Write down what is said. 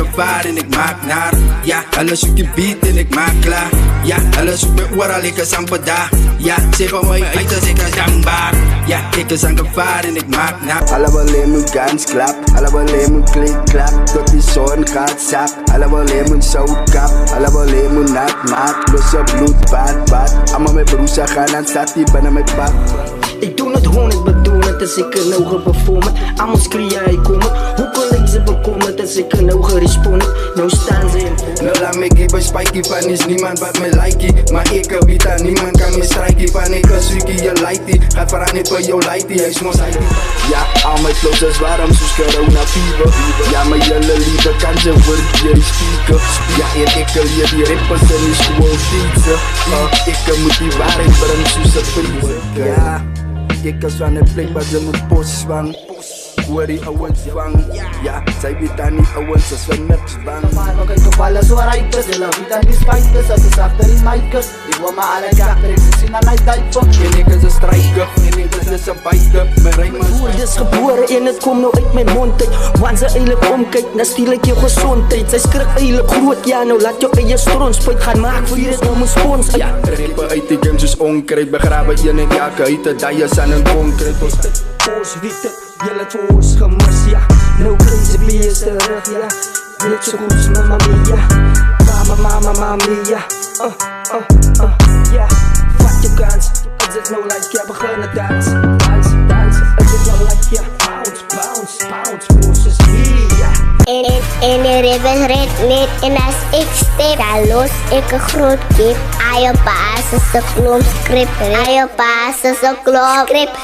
gevaar en ik maak naar. Ja, alles zoek je beat en ik maak klaar. Ja, alles zoek me oral, ik is aan pada. Ja, zeg van mij uit als ik is dankbaar. Ja, ik is aan gevaar en ik maak naar. Allemaal mijn guns klap, allemaal mijn kleed klap. Tot die zon gaat sap, allemaal mijn zoutkap. Allemaal mijn nat maat, losse bloed, bad. Allemaal mijn broers gaan aan staat die binnen mijn pad. Ik doe het 100 bedoelend als ik een ogen bevonden. Allemaal schreeuwen ik kom. Hoe kon ik ze bekomen als ik een ogen responden? Nou staan ze in. Nou laat me geven spiky van is niemand wat me likey. Maar ik weet dat niemand kan me strijken. Van ik als ik je lighty. Gaat vooral niet voor jou lighty, hij is mos lighty. Ja, al mijn flows is warm zoals corona fever. Ja, mijn hele lieve kan ze worden hier spieken. Ja, ik leer die rappers en die school fietsen. Ik moet die waarheid brengen zoals het vriezen. Ja, ik is van een plek waar ze mijn post zwang. Hoor die ouwens vang. Ja, zij weet dan niet ouwens als we niks bang. Maar ook ik op alles waar ik is. Ze weet dan die spijkers als ze achter in mijn kus. Ik wil maar alle kakker, ik zie aan mijn dijven. En ik is een strijker, en ik is een bijter. Mijn rijm is Woord is geboren en het komt nou uit mijn mond uit. Want ze eigenlijk omkijkt, dan stiel ik je gezondheid. Zij schrik eigenlijk groot, ja nou laat jou in je stroom spuit gaan maak voor je het nou mijn spons. Ja, rippen uit die games is onkruid. Begraven je in jakken uit de dias aan een concreet. Oors witte, jullie het oors gemis, ja. Nou crazy B is terug, ja. Net zo goed als Mamma Mia. Mamma Mia. Ja. Vat je kans. Het is nou like, ja, beginnen dansen. Dansen. Het is nou like, ja. Bounce. Boos is hier, ja. En de ribbes redt niet en als ik stip, dan los ik een groot kip. Aan je basis een klomp script, aan je basis een klomp script.